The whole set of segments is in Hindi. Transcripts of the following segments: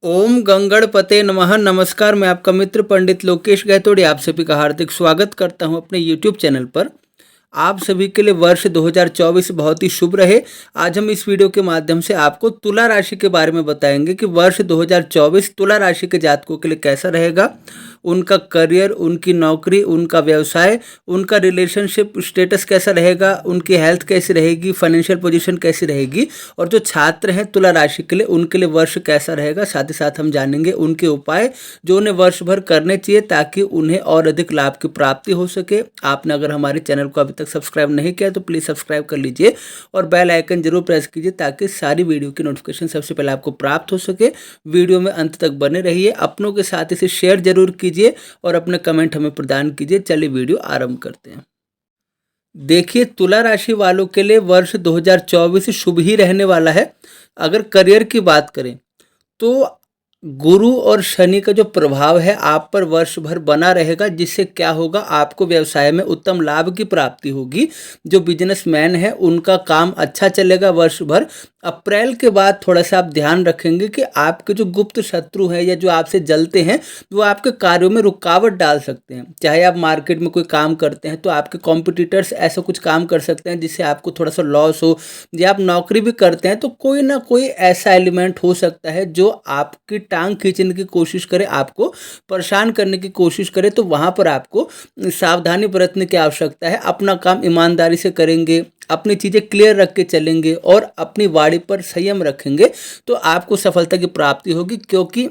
ओम गंगणपते नमः। नमस्कार, मैं आपका मित्र पंडित लोकेश गहतोड़ी आप सभी का हार्दिक स्वागत करता हूं अपने यूट्यूब चैनल पर। आप सभी के लिए वर्ष 2024 बहुत ही शुभ रहे। आज हम इस वीडियो के माध्यम से आपको तुला राशि के बारे में बताएंगे कि वर्ष 2024 तुला राशि के जातकों के लिए कैसा रहेगा। उनका करियर, उनकी नौकरी, उनका व्यवसाय, उनका रिलेशनशिप स्टेटस कैसा रहेगा, उनकी हेल्थ कैसी रहेगी, फाइनेंशियल पोजीशन कैसी रहेगी, और जो छात्र हैं तुला राशि के लिए उनके लिए वर्ष कैसा रहेगा। साथ ही साथ हम जानेंगे उनके उपाय जो उन्हें वर्ष भर करने चाहिए ताकि उन्हें और अधिक लाभ की प्राप्ति हो सके। आपने अगर हमारे चैनल को अभी तक सब्सक्राइब नहीं किया तो प्लीज़ सब्सक्राइब कर लीजिए और बेल आइकन जरूर प्रेस कीजिए ताकि सारी वीडियो की नोटिफिकेशन सबसे पहले आपको प्राप्त हो सके। वीडियो में अंत तक बने रहिए, अपनों के साथ इसे शेयर जरूर कीजिए और अपने कमेंट हमें प्रदान कीजिए। चलिए वीडियो आरंभ करते हैं। देखिए, तुला राशि वालों के लिए वर्ष 2024 शुभ ही रहने वाला है। अगर करियर की बात करें तो गुरु और शनि का जो प्रभाव है आप पर वर्ष भर बना रहेगा, जिससे क्या होगा, आपको व्यवसाय में उत्तम लाभ की प्राप्ति होगी। जो बिजनेसमैन है उनका काम अच्छा चलेगा वर्ष भर। अप्रैल के बाद थोड़ा सा आप ध्यान रखेंगे कि आपके जो गुप्त शत्रु हैं या जो आपसे जलते हैं वो आपके कार्यों में रुकावट डाल सकते हैं। चाहे आप मार्केट में कोई काम करते हैं तो आपके कॉम्पिटिटर्स ऐसा कुछ काम कर सकते हैं जिससे आपको थोड़ा सा लॉस हो, या आप नौकरी भी करते हैं तो कोई ना कोई ऐसा एलिमेंट हो सकता है जो आपकी टांग खींचने की कोशिश करे, आपको परेशान करने की कोशिश करे। तो वहाँ पर आपको सावधानी बरतने की आवश्यकता है। अपना काम ईमानदारी से करेंगे, अपनी चीज़ें क्लियर रख के चलेंगे और अपनी वाणी पर संयम रखेंगे तो आपको सफलता की प्राप्ति होगी। क्योंकि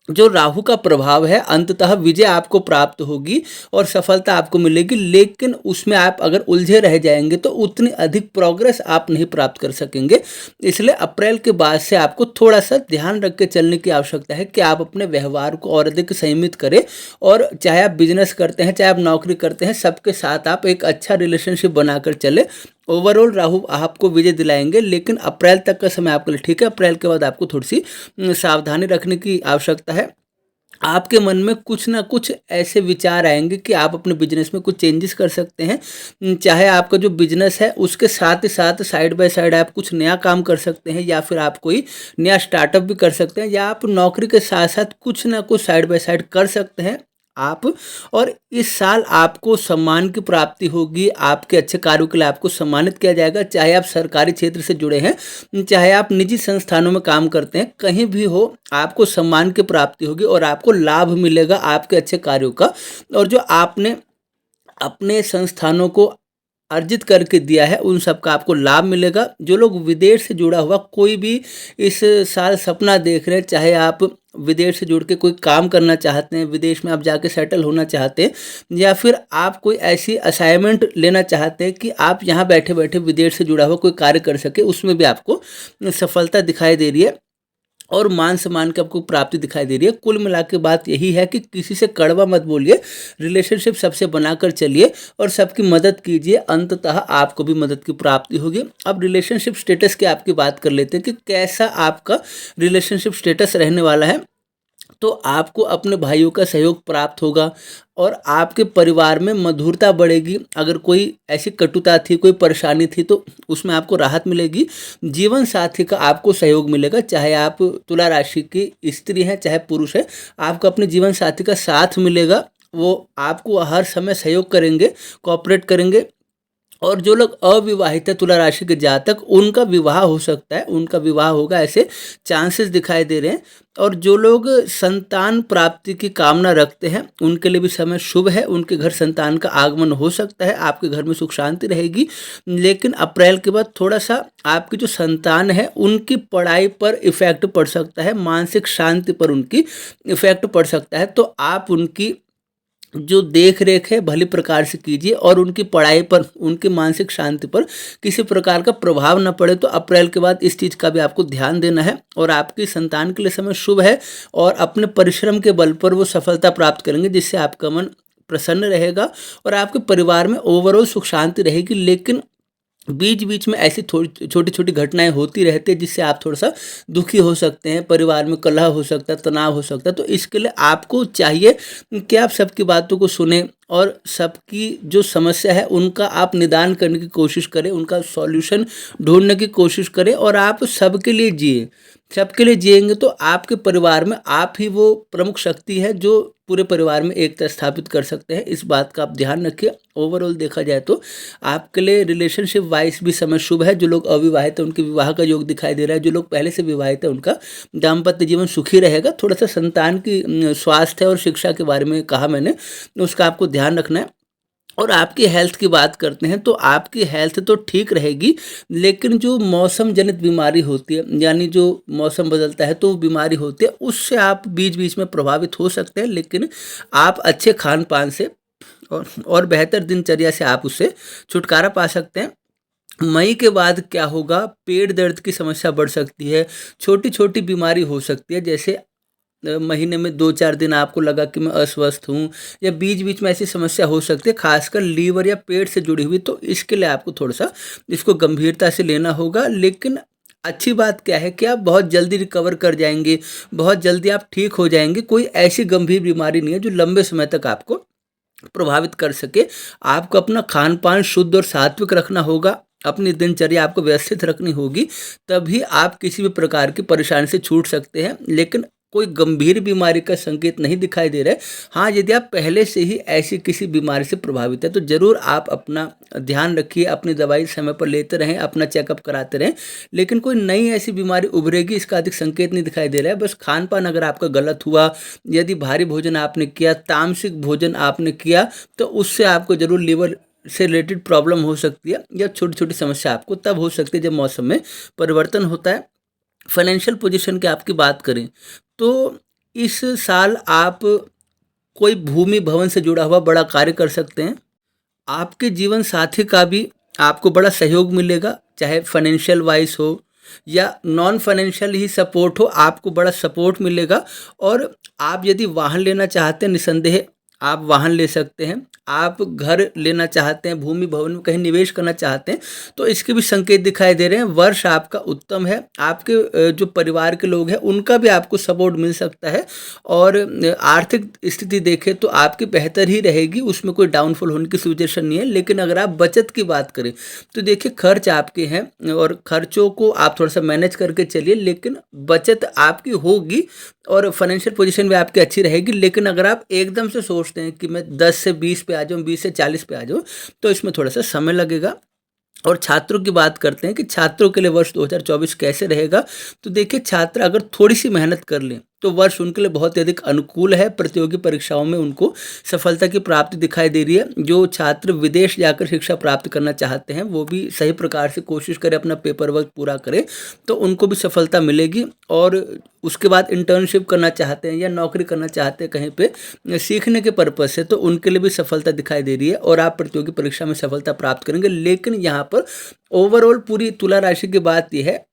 जो राहु का प्रभाव है अंततः विजय आपको प्राप्त होगी और सफलता आपको मिलेगी, लेकिन उसमें आप अगर उलझे रह जाएंगे तो उतनी अधिक प्रोग्रेस आप नहीं प्राप्त कर सकेंगे। इसलिए अप्रैल के बाद से आपको थोड़ा सा ध्यान रख के चलने की आवश्यकता है कि आप अपने व्यवहार को और अधिक संयमित करें। और चाहे आप बिजनेस करते हैं, चाहे आप नौकरी करते हैं, सबके साथ आप एक अच्छा रिलेशनशिप बनाकर चले। ओवरऑल राहु आपको विजय दिलाएंगे, लेकिन अप्रैल तक का समय आपके लिए ठीक है। अप्रैल के बाद आपको थोड़ी सी सावधानी रखने की आवश्यकता है। आपके मन में कुछ ना कुछ ऐसे विचार आएंगे कि आप अपने बिजनेस में कुछ चेंजेस कर सकते हैं। चाहे आपका जो बिजनेस है उसके साथ ही साथ साइड बाय साइड आप कुछ नया काम कर सकते हैं, या फिर आप कोई नया स्टार्टअप भी कर सकते हैं, या आप नौकरी के साथ साथ कुछ ना कुछ साइड बाय साइड कर सकते हैं आप। और इस साल आपको सम्मान की प्राप्ति होगी, आपके अच्छे कार्यों के लिए आपको सम्मानित किया जाएगा। चाहे आप सरकारी क्षेत्र से जुड़े हैं, चाहे आप निजी संस्थानों में काम करते हैं, कहीं भी हो आपको सम्मान की प्राप्ति होगी और आपको लाभ मिलेगा आपके अच्छे कार्यों का। और जो आपने अपने संस्थानों को अर्जित करके दिया है उन सब का आपको लाभ मिलेगा। जो लोग विदेश से जुड़ा हुआ कोई भी इस साल सपना देख रहे हैं, चाहे आप विदेश से जुड़ के कोई काम करना चाहते हैं, विदेश में आप जाके सेटल होना चाहते हैं, या फिर आप कोई ऐसी असाइनमेंट लेना चाहते हैं कि आप यहाँ बैठे बैठे विदेश से जुड़ा हुआ कोई कार्य कर सके, उसमें भी आपको सफलता दिखाई दे रही है और मान सम्मान की आपको प्राप्ति दिखाई दे रही है। कुल मिला के बात यही है कि किसी से कड़वा मत बोलिए, रिलेशनशिप सबसे बनाकर चलिए और सबकी मदद कीजिए, अंततः आपको भी मदद की प्राप्ति होगी। अब रिलेशनशिप स्टेटस की आपकी बात कर लेते हैं कि कैसा आपका रिलेशनशिप स्टेटस रहने वाला है। तो आपको अपने भाइयों का सहयोग प्राप्त होगा और आपके परिवार में मधुरता बढ़ेगी। अगर कोई ऐसी कटुता थी, कोई परेशानी थी, तो उसमें आपको राहत मिलेगी। जीवन साथी का आपको सहयोग मिलेगा, चाहे आप तुला राशि की स्त्री हैं चाहे पुरुष है, आपको अपने जीवन साथी का साथ मिलेगा। वो आपको हर समय सहयोग करेंगे, कोऑपरेट करेंगे। और जो लोग अविवाहित है तुला राशि के जातक, उनका विवाह हो सकता है, उनका विवाह होगा, ऐसे चांसेस दिखाई दे रहे हैं। और जो लोग संतान प्राप्ति की कामना रखते हैं उनके लिए भी समय शुभ है, उनके घर संतान का आगमन हो सकता है, आपके घर में सुख शांति रहेगी। लेकिन अप्रैल के बाद थोड़ा सा आपकी जो संतान है उनकी पढ़ाई पर इफेक्ट पड़ सकता है, मानसिक शांति पर उनकी इफेक्ट पड़ सकता है। तो आप उनकी जो देख रेख है भली प्रकार से कीजिए और उनकी पढ़ाई पर, उनकी मानसिक शांति पर किसी प्रकार का प्रभाव न पड़े। तो अप्रैल के बाद इस चीज़ का भी आपको ध्यान देना है। और आपकी संतान के लिए समय शुभ है और अपने परिश्रम के बल पर वो सफलता प्राप्त करेंगे, जिससे आपका मन प्रसन्न रहेगा और आपके परिवार में ओवरऑल सुख शांति रहेगी। लेकिन बीच बीच में ऐसी थोड़ी छोटी छोटी घटनाएं होती रहती है जिससे आप थोड़ा सा दुखी हो सकते हैं, परिवार में कलह हो सकता है, तनाव हो सकता है। तो इसके लिए आपको चाहिए कि आप सबकी बातों को सुने और सबकी जो समस्या है उनका आप निदान करने की कोशिश करें, उनका सॉल्यूशन ढूंढने की कोशिश करें और आप सबके लिए जिए। सबके लिए जिएंगे तो आपके परिवार में आप ही वो प्रमुख शक्ति है जो पूरे परिवार में एकता स्थापित कर सकते हैं। इस बात का आप ध्यान रखिए। ओवरऑल देखा जाए तो आपके लिए रिलेशनशिप वाइज भी समय शुभ है। जो लोग अविवाहित हैं उनके विवाह का योग दिखाई दे रहा है। जो लोग पहले से विवाहित हैं उनका दाम्पत्य जीवन सुखी रहेगा। थोड़ा सा संतान की स्वास्थ्य और शिक्षा के बारे में कहा मैंने, उसका आपको ध्यान रखना है। और आपकी हेल्थ की बात करते हैं तो आपकी हेल्थ तो ठीक रहेगी, लेकिन जो मौसम जनित बीमारी होती है, यानी जो मौसम बदलता है तो बीमारी होती है, उससे आप बीच बीच में प्रभावित हो सकते हैं। लेकिन आप अच्छे खान पान से और बेहतर दिनचर्या से आप उससे छुटकारा पा सकते हैं। मई के बाद क्या होगा, पेट दर्द की समस्या बढ़ सकती है, छोटी छोटी बीमारी हो सकती है। जैसे महीने में 2-4 दिन आपको लगा कि मैं अस्वस्थ हूँ, या बीच बीच में ऐसी समस्या हो सकती है खासकर लीवर या पेट से जुड़ी हुई, तो इसके लिए आपको थोड़ा सा इसको गंभीरता से लेना होगा। लेकिन अच्छी बात क्या है कि आप बहुत जल्दी रिकवर कर जाएंगे, बहुत जल्दी आप ठीक हो जाएंगे। कोई ऐसी गंभीर बीमारी नहीं है जो लंबे समय तक आपको प्रभावित कर सके। आपको अपना खान पान शुद्ध और सात्विक रखना होगा, अपनी दिनचर्या आपको व्यवस्थित रखनी होगी, तभी आप किसी भी प्रकार की परेशानी से छूट सकते हैं। लेकिन कोई गंभीर बीमारी का संकेत नहीं दिखाई दे रहा है। हाँ, यदि आप पहले से ही ऐसी किसी बीमारी से प्रभावित है तो ज़रूर आप अपना ध्यान रखिए, अपनी दवाई समय पर लेते रहें, अपना चेकअप कराते रहें। लेकिन कोई नई ऐसी बीमारी उभरेगी इसका अधिक संकेत नहीं दिखाई दे रहा है। बस खान पान अगर आपका गलत हुआ, यदि भारी भोजन आपने किया, तामसिक भोजन आपने किया, तो उससे आपको ज़रूर लीवर से रिलेटेड प्रॉब्लम हो सकती है, या छोटी छोटी समस्या आपको तब हो सकती है जब मौसम में परिवर्तन होता है। फाइनेंशियल पोजीशन की आपकी बात करें तो इस साल आप कोई भूमि भवन से जुड़ा हुआ बड़ा कार्य कर सकते हैं। आपके जीवन साथी का भी आपको बड़ा सहयोग मिलेगा, चाहे फाइनेंशियल वाइज हो या नॉन फाइनेंशियल ही सपोर्ट हो, आपको बड़ा सपोर्ट मिलेगा। और आप यदि वाहन लेना चाहते हैं, निसंदेह आप वाहन ले सकते हैं। आप घर लेना चाहते हैं, भूमि भवन में कहीं निवेश करना चाहते हैं, तो इसके भी संकेत दिखाई दे रहे हैं। वर्ष आपका उत्तम है। आपके जो परिवार के लोग हैं उनका भी आपको सपोर्ट मिल सकता है। और आर्थिक स्थिति देखें तो आपकी बेहतर ही रहेगी, उसमें कोई डाउनफॉल होने की सिचुएशन नहीं है। लेकिन अगर आप बचत की बात करें तो देखिए, खर्च आपके हैं और खर्चों को आप थोड़ा सा मैनेज करके चलिए, लेकिन बचत आपकी होगी और फाइनेंशियल पोजीशन भी आपकी अच्छी रहेगी। लेकिन अगर आप एकदम से सोचते हैं कि मैं 10 से 20 पे आ जाऊँ, 20 से 40 पे आ जाऊँ, तो इसमें थोड़ा सा समय लगेगा। और छात्रों की बात करते हैं कि छात्रों के लिए वर्ष 2024 कैसे रहेगा, तो देखिए, छात्र अगर थोड़ी सी मेहनत कर लें तो वर्ष उनके लिए बहुत ही अधिक अनुकूल है। प्रतियोगी परीक्षाओं में उनको सफलता की प्राप्ति दिखाई दे रही है। जो छात्र विदेश जाकर शिक्षा प्राप्त करना चाहते हैं वो भी सही प्रकार से कोशिश करें, अपना पेपर वर्क पूरा करें, तो उनको भी सफलता मिलेगी। और उसके बाद इंटर्नशिप करना चाहते हैं या नौकरी करना चाहते हैं कहीं पे सीखने के पर्पज से, तो उनके लिए भी सफलता दिखाई दे रही है और आप प्रतियोगी परीक्षा में सफलता प्राप्त करेंगे। लेकिन यहाँ पर ओवरऑल पूरी तुला राशि की बात यह है,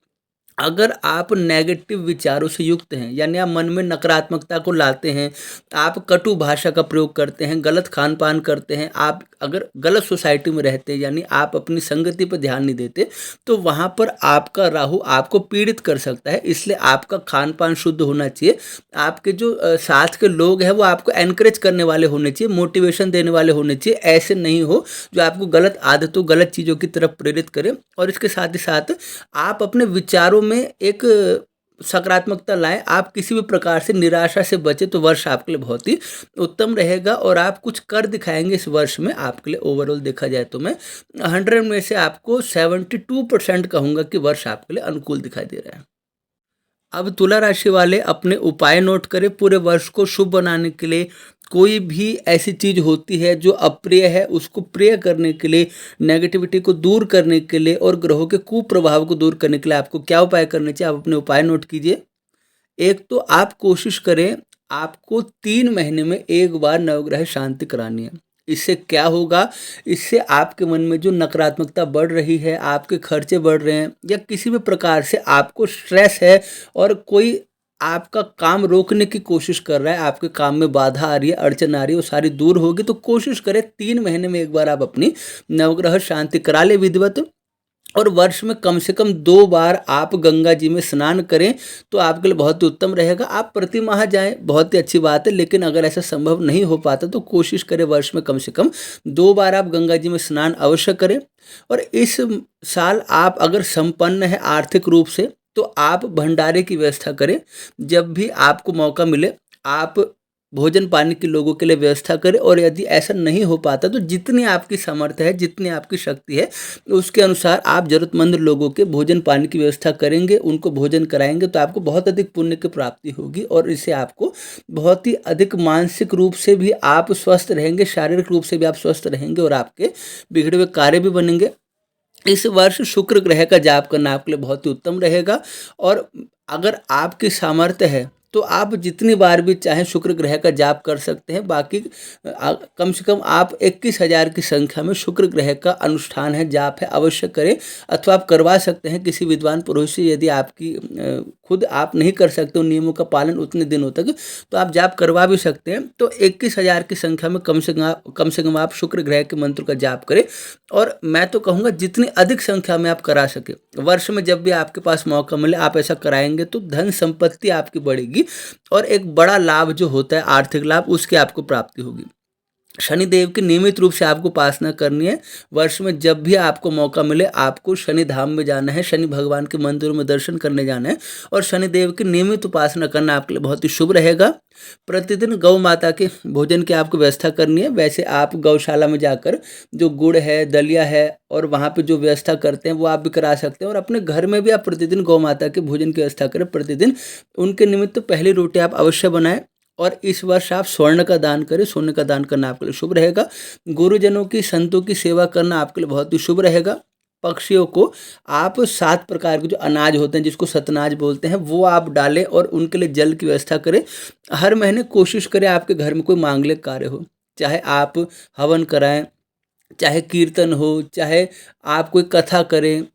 अगर आप नेगेटिव विचारों से युक्त हैं, यानी आप मन में नकारात्मकता को लाते हैं, आप कटु भाषा का प्रयोग करते हैं, गलत खान पान करते हैं, आप अगर गलत सोसाइटी में रहते हैं, यानी आप अपनी संगति पर ध्यान नहीं देते, तो वहाँ पर आपका राहु आपको पीड़ित कर सकता है। इसलिए आपका खान पान शुद्ध होना चाहिए। आपके जो साथ के लोग हैं वो आपको एनकरेज करने वाले होने चाहिए, मोटिवेशन देने वाले होने चाहिए। ऐसे नहीं हो जो आपको गलत आदतों, गलत चीज़ों की तरफ प्रेरित करें। और इसके साथ ही साथ आप अपने विचारों में एक सकारात्मकता लाएं। आप किसी भी प्रकार से निराशा से बचे तो वर्ष आपके लिए बहुत ही उत्तम रहेगा और आप कुछ कर दिखाएंगे इस वर्ष में। आपके लिए ओवरऑल देखा जाए तो मैं 100 में से आपको 72% कहूँगा कि वर्ष आपके लिए अनुकूल दिखाई दे रहा है। अब तुला राशि वाले अपने उपाय नोट करें। पूरे वर्ष को शुभ बनाने के लिए कोई भी ऐसी चीज़ होती है जो अप्रिय है, उसको प्रिय करने के लिए, नेगेटिविटी को दूर करने के लिए और ग्रहों के कुप्रभाव को दूर करने के लिए आपको क्या उपाय करने चाहिए, आप अपने उपाय नोट कीजिए। एक तो आप कोशिश करें, आपको 3 महीने में एक बार नवग्रह शांति करानी है। इससे क्या होगा, इससे आपके मन में जो नकारात्मकता बढ़ रही है, आपके खर्चे बढ़ रहे हैं या किसी भी प्रकार से आपको स्ट्रेस है और कोई आपका काम रोकने की कोशिश कर रहा है, आपके काम में बाधा आ रही है, अड़चन आ रही है, वो सारी दूर होगी। तो कोशिश करें 3 महीने में एक बार आप अपनी नवग्रह शांति करा ले विधिवत। और वर्ष में कम से कम 2 बार आप गंगा जी में स्नान करें तो आपके लिए बहुत ही उत्तम रहेगा। आप प्रति माह जाएं, बहुत ही अच्छी बात है, लेकिन अगर ऐसा संभव नहीं हो पाता तो कोशिश करें वर्ष में कम से कम 2 बार आप गंगा जी में स्नान अवश्य करें। और इस साल आप अगर संपन्न है आर्थिक रूप से तो आप भंडारे की व्यवस्था करें। जब भी आपको मौका मिले आप भोजन पानी के लोगों के लिए व्यवस्था करें, और यदि ऐसा नहीं हो पाता तो जितनी आपकी सामर्थ्य है, जितनी आपकी शक्ति है, उसके अनुसार आप ज़रूरतमंद लोगों के भोजन पानी की व्यवस्था करेंगे, उनको भोजन कराएंगे, तो आपको बहुत अधिक पुण्य की प्राप्ति होगी और इससे आपको बहुत ही अधिक मानसिक रूप से भी आप स्वस्थ रहेंगे, शारीरिक रूप से भी आप स्वस्थ रहेंगे और आपके बिगड़े हुए कार्य भी बनेंगे। इस वर्ष शुक्र ग्रह का जाप करना आपके लिए बहुत ही उत्तम रहेगा, और अगर आपकी सामर्थ्य है तो आप जितनी बार भी चाहें शुक्र ग्रह का जाप कर सकते हैं। बाकी कम से कम आप 21,000 की संख्या में शुक्र ग्रह का अनुष्ठान है, जाप है, अवश्य करें। अथवा आप करवा सकते हैं किसी विद्वान पुरोहित से, यदि आपकी खुद आप नहीं कर सकते उन नियमों का पालन उतने दिनों तक, तो आप जाप करवा भी सकते हैं। तो 21,000 की संख्या में कम से कम आप शुक्र ग्रह के मंत्र का जाप करें, और मैं तो कहूँगा जितनी अधिक संख्या में आप करा सके, वर्ष में जब भी आपके पास मौका मिले आप ऐसा कराएंगे तो धन संपत्ति आपकी बढ़ेगी, और एक बड़ा लाभ जो होता है आर्थिक लाभ, उसकी आपको प्राप्ति होगी। शनिदेव की नियमित रूप से आपको उपासना करनी है। वर्ष में जब भी आपको मौका मिले आपको शनि धाम में जाना है, शनि भगवान के मंदिरों में दर्शन करने जाना है, और शनिदेव की नियमित उपासना करना आपके लिए बहुत ही शुभ रहेगा। प्रतिदिन गौ माता के भोजन की आपको व्यवस्था करनी है। वैसे आप गौशाला में जाकर जो गुड़ है, दलिया है, और वहाँ पे जो व्यवस्था करते हैं वो आप भी करा सकते हैं, और अपने घर में भी आप प्रतिदिन गौ माता के भोजन की व्यवस्था करें। प्रतिदिन उनके निमित्त पहली रोटी आप अवश्य बनाएं, और इस वर्ष आप स्वर्ण का दान करें। सोने का दान करना आपके लिए शुभ रहेगा। गुरुजनों की, संतों की सेवा करना आपके लिए बहुत ही शुभ रहेगा। पक्षियों को आप 7 प्रकार के जो अनाज होते हैं जिसको सतनाज बोलते हैं वो आप डालें, और उनके लिए जल की व्यवस्था करें। हर महीने कोशिश करें आपके घर में कोई मांगलिक कार्य हो, चाहे आप हवन कराएं, चाहे कीर्तन हो, चाहे आप कोई कथा करें,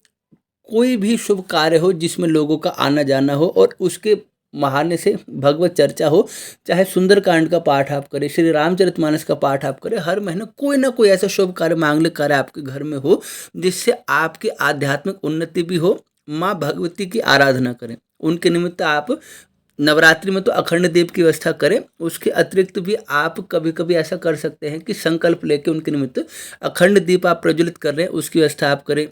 कोई भी शुभ कार्य हो जिसमें लोगों का आना जाना हो और उसके बहाने से भगवत चर्चा हो, चाहे सुंदरकांड का पाठ आप करें, श्री रामचरितमानस का पाठ आप करें, हर महीने कोई ना कोई ऐसा शुभ कार्य, मांगलिक कार्य आपके घर में हो जिससे आपकी आध्यात्मिक उन्नति भी हो। माँ भगवती की आराधना करें, उनके निमित्त आप नवरात्रि में तो अखंड दीप की व्यवस्था करें। उसके अतिरिक्त भी आप कभी कभी ऐसा कर सकते हैं कि संकल्प लेके उनके निमित्त अखंड दीप आप प्रज्वलित कर रहे हैं, उसकी व्यवस्था आप करें।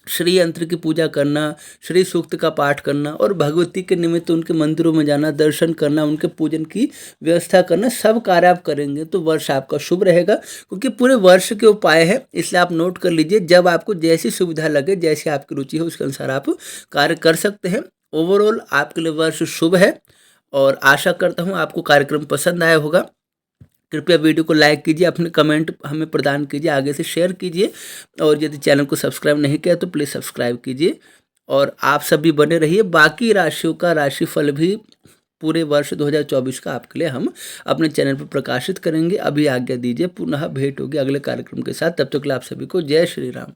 श्री यंत्र की पूजा करना, श्री सूक्त का पाठ करना, और भगवती के निमित्त उनके मंदिरों में जाना, दर्शन करना, उनके पूजन की व्यवस्था करना, सब कार्य आप करेंगे तो वर्ष आपका शुभ रहेगा। क्योंकि पूरे वर्ष के उपाय है, इसलिए आप नोट कर लीजिए। जब आपको जैसी सुविधा लगे, जैसी आपकी रुचि हो, उसके अनुसार आप कार्य कर सकते हैं। ओवरऑल आपके लिए वर्ष शुभ है, और आशा करता हूँ आपको कार्यक्रम पसंद आया होगा। कृपया वीडियो को लाइक कीजिए, अपने कमेंट हमें प्रदान कीजिए, आगे से शेयर कीजिए, और यदि चैनल को सब्सक्राइब नहीं किया तो प्लीज़ सब्सक्राइब कीजिए। और आप सभी बने रहिए। बाकी राशियों का राशिफल भी पूरे वर्ष 2024 का आपके लिए हम अपने चैनल पर प्रकाशित करेंगे। अभी आज्ञा दीजिए, पुनः भेंट होगी अगले कार्यक्रम के साथ। तब तक के लिए आप सभी को जय श्री राम।